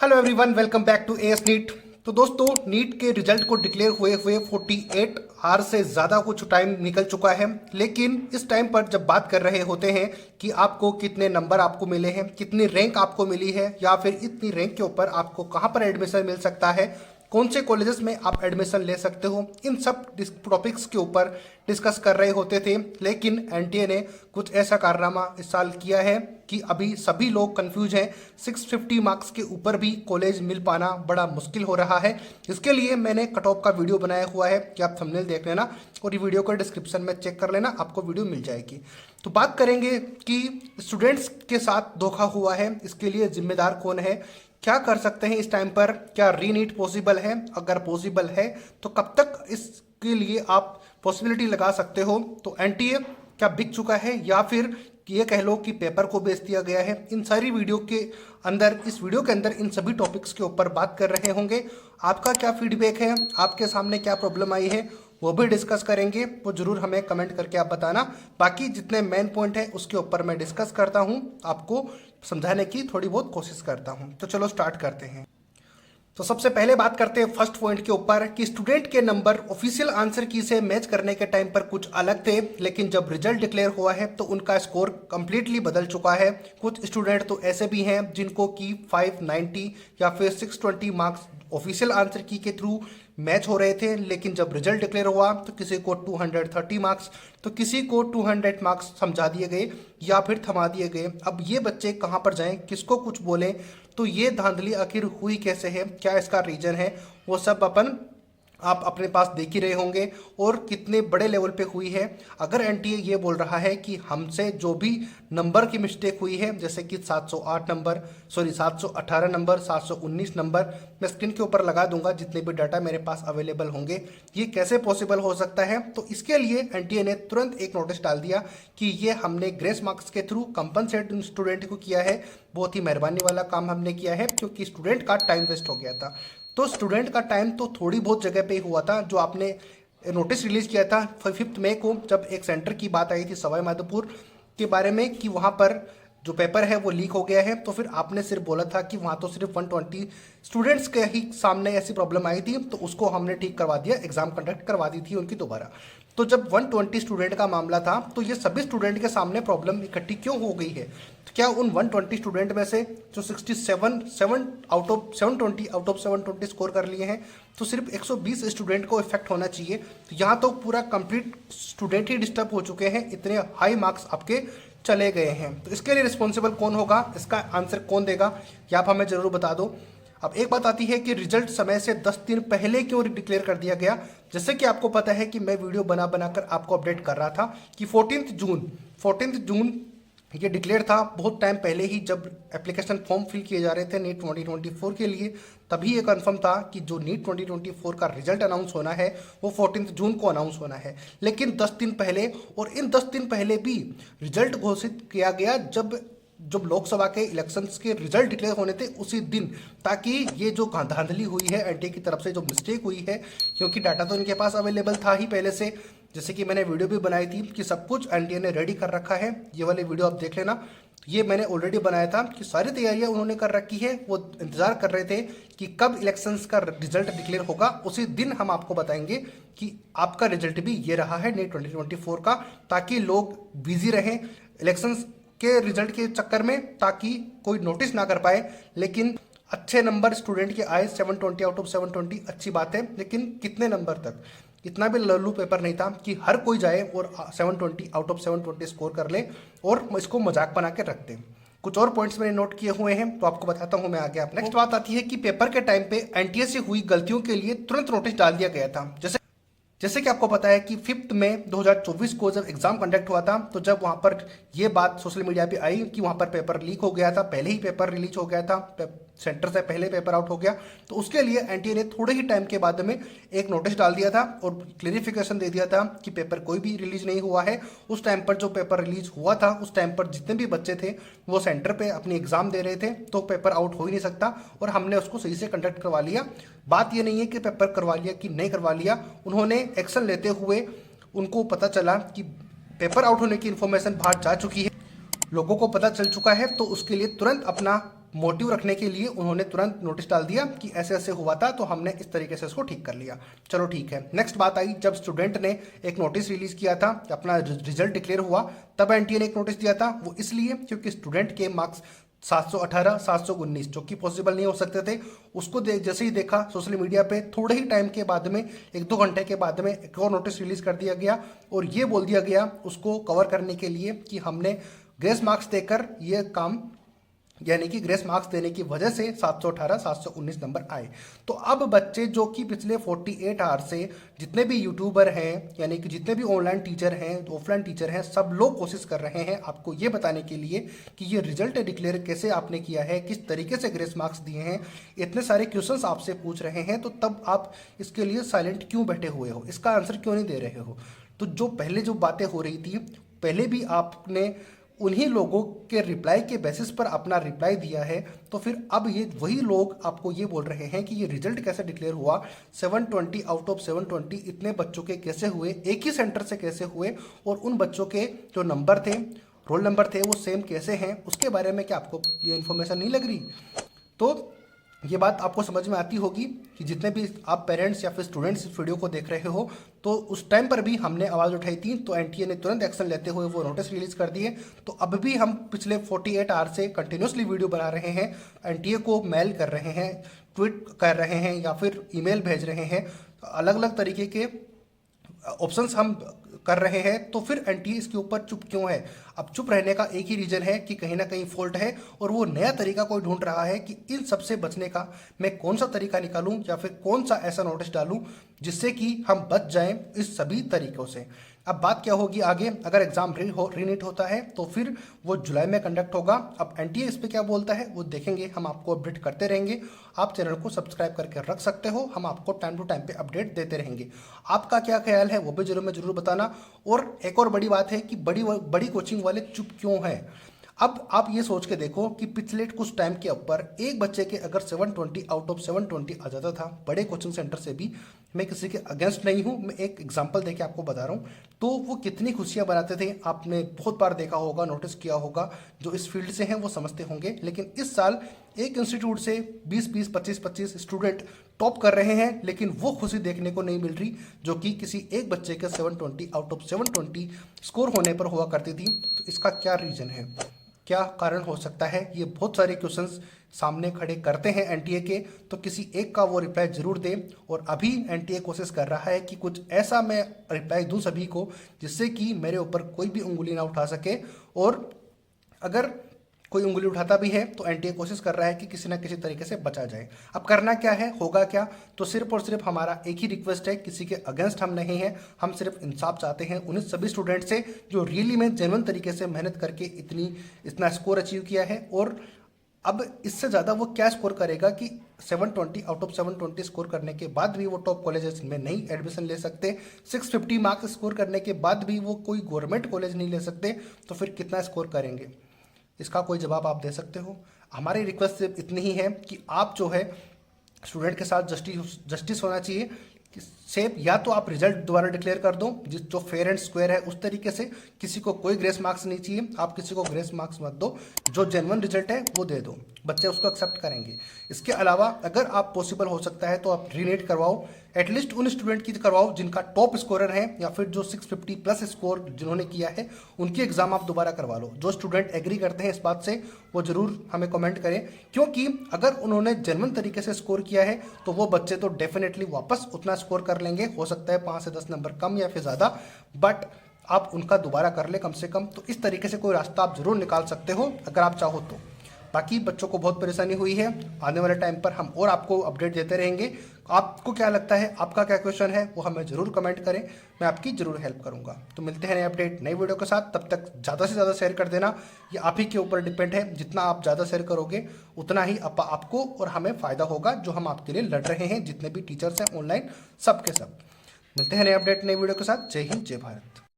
Hello everyone, welcome back to AS NEET. तो दोस्तों, NEET के रिजल्ट को डिक्लेयर हुए हुए 48 आवर से ज़्यादा कुछ टाइम निकल चुका है। लेकिन इस टाइम पर जब बात कर रहे होते हैं कि आपको कितने नंबर आपको मिले हैं, कितनी रैंक आपको मिली है, या फिर इतनी रैंक के ऊपर आपको कहाँ पर एडमिशन मिल सकता है, कौन से कॉलेजेस में आप एडमिशन ले सकते हो, इन सब टॉपिक्स के ऊपर डिस्कस कर रहे होते थे। लेकिन एनटीए ने कुछ ऐसा कारनामा इस साल किया है कि अभी सभी लोग कंफ्यूज हैं। 650 मार्क्स के ऊपर भी कॉलेज मिल पाना बड़ा मुश्किल हो रहा है। इसके लिए मैंने कट ऑफ का वीडियो बनाया हुआ है कि आप थंबनेल देख लेना और ये वीडियो को डिस्क्रिप्शन में चेक कर लेना, आपको वीडियो मिल जाएगी। तो बात करेंगे कि स्टूडेंट्स के साथ धोखा हुआ है, इसके लिए जिम्मेदार कौन है, क्या कर सकते हैं इस टाइम पर, क्या रीनीट पॉसिबल है, अगर पॉसिबल है तो कब तक इसके लिए आप पॉसिबिलिटी लगा सकते हो। तो एनटीए क्या बिक चुका है या फिर ये कह लो कि पेपर को बेच दिया गया है, इन सारी वीडियो के अंदर, इस वीडियो के अंदर इन सभी टॉपिक्स के ऊपर बात कर रहे होंगे। आपका क्या फीडबैक है, आपके सामने क्या प्रॉब्लम आई है, वो भी डिस्कस करेंगे। वो जरूर हमें कमेंट करके आप बताना। बाकी जितने मेन पॉइंट है उसके ऊपर मैं डिस्कस करता हूँ, आपको समझाने की थोड़ी बहुत कोशिश करता हूँ। तो चलो स्टार्ट करते हैं। तो सबसे पहले बात करते हैं फर्स्ट पॉइंट के ऊपर कि स्टूडेंट के नंबर ऑफिशियल आंसर की से मैच करने के टाइम पर कुछ अलग थे, लेकिन जब रिजल्ट डिक्लेयर हुआ है तो उनका स्कोर कंप्लीटली बदल चुका है। कुछ स्टूडेंट तो ऐसे भी हैं जिनको कि 590 या फिर 620 मार्क्स ऑफिशियल आंसर की के थ्रू मैच हो रहे थे, लेकिन जब रिजल्ट डिक्लेयर हुआ तो किसी को 230 मार्क्स तो किसी को 200 मार्क्स समझा दिए गए या फिर थमा दिए गए। अब ये बच्चे कहाँ पर जाएं, किसको कुछ बोलें, तो ये धांधली आखिर हुई कैसे है, क्या इसका रीजन है, वो सब आप अपने पास देख ही रहे होंगे और कितने बड़े लेवल पे हुई है। अगर एनटीए ये बोल रहा है कि हमसे जो भी नंबर की मिस्टेक हुई है, जैसे कि 708 नंबर, सॉरी 718 नंबर, 719 नंबर, मैं स्क्रीन के ऊपर लगा दूंगा जितने भी डाटा मेरे पास अवेलेबल होंगे, ये कैसे पॉसिबल हो सकता है। तो इसके लिए एनटीए ने तुरंत एक नोटिस डाल दिया कि ये हमने ग्रेस मार्क्स के थ्रू कंपनसेट स्टूडेंट को किया है। बहुत ही मेहरबानी वाला काम हमने किया है, क्योंकि स्टूडेंट का टाइम वेस्ट हो गया था। तो स्टूडेंट का टाइम तो थोड़ी बहुत जगह पे ही हुआ था। जो आपने नोटिस रिलीज किया था 5 मई को, जब एक सेंटर की बात आई थी सवाई माधोपुर के बारे में कि वहाँ पर जो पेपर है वो लीक हो गया है, तो फिर आपने सिर्फ बोला था कि वहाँ तो सिर्फ 120 स्टूडेंट्स के ही सामने ऐसी प्रॉब्लम आई थी, तो उसको हमने ठीक करवा दिया, एग्जाम कंडक्ट करवा दी थी उनकी दोबारा। तो जब 120 स्टूडेंट का मामला था तो ये सभी स्टूडेंट के सामने प्रॉब्लम इकट्ठी क्यों हो गई है। तो क्या उन 120 स्टूडेंट में से जो 67 आउट ऑफ 720 स्कोर कर लिए हैं, तो सिर्फ 120 स्टूडेंट को इफेक्ट होना चाहिए। तो यहाँ तो पूरा कंप्लीट स्टूडेंट ही डिस्टर्ब हो चुके हैं, इतने हाई मार्क्स आपके चले गए हैं। तो इसके लिए रिस्पॉन्सिबल कौन होगा, इसका आंसर कौन देगा, ये आप हमें जरूर बता दो। अब एक बात आती है कि रिजल्ट समय से 10 दिन पहले क्यों डिक्लेयर कर दिया गया। जैसे कि आपको पता है कि मैं वीडियो बनाकर आपको अपडेट कर रहा था कि 14 जून ये डिक्लेयर था। बहुत टाइम पहले ही जब एप्लीकेशन फॉर्म फिल किए जा रहे थे नीट 2024 के लिए, तभी ये कंफर्म था कि जो नीट 2024 का रिजल्ट अनाउंस होना है वो 14 जून को अनाउंस होना है। लेकिन 10 दिन पहले, और इन 10 दिन पहले भी रिजल्ट घोषित किया गया जब लोकसभा के इलेक्शंस के रिजल्ट डिक्लेयर होने थे उसी दिन, ताकि ये जो धांधली हुई है एनटीए की तरफ से, जो मिस्टेक हुई है, क्योंकि डाटा तो इनके पास अवेलेबल था ही पहले से, जैसे कि मैंने वीडियो भी बनाई थी कि सब कुछ एनटीए ने रेडी कर रखा है। ये वाली वीडियो आप देख लेना, ये मैंने ऑलरेडी बनाया था कि सारी तैयारियां उन्होंने कर रखी है। वो इंतजार कर रहे थे कि कब इलेक्शंस का रिजल्ट डिक्लेयर होगा, उसी दिन हम आपको बताएंगे कि आपका रिजल्ट भी ये रहा है नीट 2024 का, ताकि लोग बिजी रहें इलेक्शंस के रिजल्ट के चक्कर में, ताकि कोई नोटिस ना कर पाए। लेकिन अच्छे नंबर स्टूडेंट के आए, 720 आउट ऑफ 720, अच्छी बात है, लेकिन कितने नंबर तक, इतना भी लल्लू पेपर नहीं था कि हर कोई जाए और 720 आउट ऑफ 720 स्कोर कर ले और इसको मजाक बना के रखते हैं। कुछ और पॉइंट्स मैंने नोट किए हुए हैं, तो आपको बताता हूं मैं आगे। आप नेक्स्ट बात आती है कि पेपर के टाइम पे एनटीए से हुई गलतियों के लिए तुरंत नोटिस डाल दिया गया था। जैसे कि आपको पता है कि 5 मई 2024 को जब एग्जाम कंडक्ट हुआ था, तो जब वहां पर यह बात सोशल मीडिया पे आई कि वहां पर पेपर लीक हो गया था, पहले ही पेपर रिलीज हो गया था, सेंटर से पहले पेपर आउट हो गया, तो उसके लिए एनटीए ने थोड़े ही टाइम के बाद में एक नोटिस डाल दिया था और क्लेरिफिकेशन दे दिया था कि पेपर कोई भी रिलीज नहीं हुआ है। उस टाइम पर जो पेपर रिलीज हुआ था, उस टाइम पर जितने भी बच्चे थे वो सेंटर पे अपनी एग्जाम दे रहे थे, तो पेपर आउट हो ही नहीं सकता और हमने उसको सही से कंडक्ट करवा लिया। बात ये नहीं है कि पेपर करवा लिया कि नहीं करवा लिया, उन्होंने एक्शन लेते हुए उनको पता चला कि पेपर आउट होने की इन्फॉर्मेशन बाहर जा चुकी है, लोगों को पता चल चुका है, तो उसके लिए तुरंत अपना मोटिव रखने के लिए उन्होंने तुरंत नोटिस डाल दिया कि ऐसे ऐसे हुआ था, तो हमने इस तरीके से इसको ठीक कर लिया। चलो ठीक है। नेक्स्ट बात आई, जब स्टूडेंट ने एक नोटिस रिलीज किया था, अपना रिजल्ट डिक्लेयर हुआ, तब एनटीए ने एक नोटिस दिया था। वो इसलिए क्योंकि स्टूडेंट के मार्क्स 718, 719 जो कि पॉसिबल नहीं हो सकते थे, उसको जैसे ही देखा सोशल मीडिया पे, थोड़े ही टाइम के बाद में, 1-2 घंटे के बाद में एक और नोटिस रिलीज कर दिया गया और ये बोल दिया गया उसको कवर करने के लिए कि हमने ग्रेस मार्क्स देकर ये काम, यानी कि ग्रेस मार्क्स देने की वजह से 718, 719 नंबर आए। तो अब बच्चे जो कि पिछले 48 आवर से जितने भी यूट्यूबर हैं, यानी कि जितने भी ऑनलाइन टीचर हैं, ऑफलाइन टीचर हैं, सब लोग कोशिश कर रहे हैं आपको ये बताने के लिए कि ये रिजल्ट डिक्लेयर कैसे आपने किया है, किस तरीके से ग्रेस मार्क्स दिए हैं। इतने सारे क्वेश्चंस आपसे पूछ रहे हैं, तो तब आप इसके लिए साइलेंट क्यों बैठे हुए हो, इसका आंसर क्यों नहीं दे रहे हो। तो जो पहले जो बातें हो रही थी, पहले भी आपने उन्हीं लोगों के रिप्लाई के बेसिस पर अपना रिप्लाई दिया है, तो फिर अब ये वही लोग आपको ये बोल रहे हैं कि ये रिजल्ट कैसे डिक्लेयर हुआ, 720 आउट ऑफ 720 इतने बच्चों के कैसे हुए, एक ही सेंटर से कैसे हुए, और उन बच्चों के जो नंबर थे, रोल नंबर थे, वो सेम कैसे हैं, उसके बारे में क्या आपको ये इन्फॉर्मेशन नहीं लग रही। तो ये बात आपको समझ में आती होगी कि जितने भी आप पेरेंट्स या फिर स्टूडेंट्स इस वीडियो को देख रहे हो, तो उस टाइम पर भी हमने आवाज़ उठाई थी, तो एनटीए ने तुरंत एक्शन लेते हुए वो नोटिस रिलीज कर दिए। तो अब भी हम पिछले 48 आवर से कंटिन्यूसली वीडियो बना रहे हैं, एनटीए को मेल कर रहे हैं, ट्वीट कर रहे हैं या फिर ईमेल भेज रहे हैं, अलग अलग तरीके के ऑप्शंस हम कर रहे हैं। तो फिर एनटीए इसके ऊपर चुप क्यों है? अब चुप रहने का एक ही रीजन है कि कहीं ना कहीं फॉल्ट है, और वो नया तरीका कोई ढूंढ रहा है कि इन सब से बचने का मैं कौन सा तरीका निकालूं या फिर कौन सा ऐसा नोटिस डालूं जिससे कि हम बच जाएं इस सभी तरीकों से। अब बात क्या होगी आगे, अगर एग्जाम रीनीट होता है तो फिर वो जुलाई में कंडक्ट होगा। अब एनटीए इस पर क्या बोलता है वो देखेंगे, हम आपको अपडेट करते रहेंगे। आप चैनल को सब्सक्राइब करके रख सकते हो, हम आपको टाइम टू टाइम पे अपडेट देते रहेंगे। आपका क्या ख्याल है वो भी जरूर बताना। और एक और बड़ी बात है कि बड़ी कोचिंग वाले चुप क्यों हैं। अब आप ये सोच के देखो कि पिछले कुछ टाइम के ऊपर एक बच्चे के अगर 720 आउट ऑफ 720 आ जाता था बड़े कोचिंग सेंटर से भी, मैं किसी के अगेंस्ट नहीं हूँ, मैं एक एग्जांपल देके आपको बता रहा हूँ, तो वो कितनी खुशियाँ बनाते थे। आपने बहुत बार देखा होगा, नोटिस किया होगा, जो इस फील्ड से हैं वो समझते होंगे। लेकिन इस साल एक इंस्टीट्यूट से 20-20, 25-25 स्टूडेंट टॉप कर रहे हैं, लेकिन वो खुशी देखने को नहीं मिल रही जो कि किसी एक बच्चे के 720 आउट ऑफ 720 स्कोर होने पर हुआ करती थी। तो इसका क्या रीज़न है, क्या कारण हो सकता है? ये बहुत सारे क्वेश्चंस सामने खड़े करते हैं एनटीए के, तो किसी एक का वो रिप्लाई जरूर दें। और अभी एनटीए कोशिश कर रहा है कि कुछ ऐसा मैं रिप्लाई दूं सभी को जिससे कि मेरे ऊपर कोई भी उंगली ना उठा सके, और अगर कोई उंगली उठाता भी है तो एनटीए कोशिश कर रहा है कि किसी ना किसी तरीके से बचा जाए। अब करना क्या है, होगा क्या, तो सिर्फ और सिर्फ हमारा एक ही रिक्वेस्ट है, किसी के अगेंस्ट हम नहीं हैं, हम सिर्फ इंसाफ चाहते हैं उन सभी स्टूडेंट से जो रियली में जेन्युइन तरीके से मेहनत करके इतना स्कोर अचीव किया है। और अब इससे ज़्यादा वो क्या स्कोर करेगा कि 720 आउट ऑफ 720 स्कोर करने के बाद भी वो टॉप कॉलेजेस में नहीं एडमिशन ले सकते, 650 मार्क्स स्कोर करने के बाद भी वो कोई गवर्नमेंट कॉलेज नहीं ले सकते, तो फिर कितना स्कोर करेंगे? इसका कोई जवाब आप दे सकते हो? हमारी रिक्वेस्ट सिर्फ इतनी ही है कि आप जो है स्टूडेंट के साथ जस्टिस होना चाहिए कि सेफ, या तो आप रिजल्ट दोबारा डिक्लेयर कर दो जो फेयर एंड स्क्वायर है उस तरीके से, किसी को कोई ग्रेस मार्क्स नहीं चाहिए, आप किसी को ग्रेस मार्क्स मत दो, जो जेन्युइन रिजल्ट है वो दे दो, बच्चे उसको एक्सेप्ट करेंगे। इसके अलावा अगर आप पॉसिबल हो सकता है तो आप रीनेट करवाओ, एटलीस्ट उन स्टूडेंट की करवाओ जिनका टॉप स्कोरर है, या फिर जो 650 प्लस स्कोर जिन्होंने किया है उनकी एग्जाम आप दोबारा करवा लो। जो स्टूडेंट एग्री करते हैं इस बात से वो जरूर हमें कमेंट करें, क्योंकि अगर उन्होंने जेन्युइन तरीके से स्कोर किया है तो वो बच्चे तो डेफिनेटली वापस उतना स्कोर कर लेंगे, हो सकता है 5 से 10 नंबर कम या फिर ज़्यादा, बट आप उनका दोबारा कर ले कम से कम। तो इस तरीके से कोई रास्ता आप जरूर निकाल सकते हो अगर आप चाहो तो। बाकी बच्चों को बहुत परेशानी हुई है, आने वाले टाइम पर हम और आपको अपडेट देते रहेंगे। आपको क्या लगता है, आपका क्या क्वेश्चन है, वो हमें जरूर कमेंट करें, मैं आपकी जरूर हेल्प करूंगा। तो मिलते हैं नए अपडेट नई वीडियो के साथ, तब तक ज़्यादा से ज़्यादा शेयर कर देना, ये आप ही के ऊपर डिपेंड है, जितना आप ज़्यादा शेयर करोगे उतना ही आपको और हमें फ़ायदा होगा, जो हम आपके लिए लड़ रहे हैं, जितने भी टीचर्स हैं ऑनलाइन, सब के सब। मिलते हैं नए अपडेट नई वीडियो के साथ। जय हिंद, जय भारत।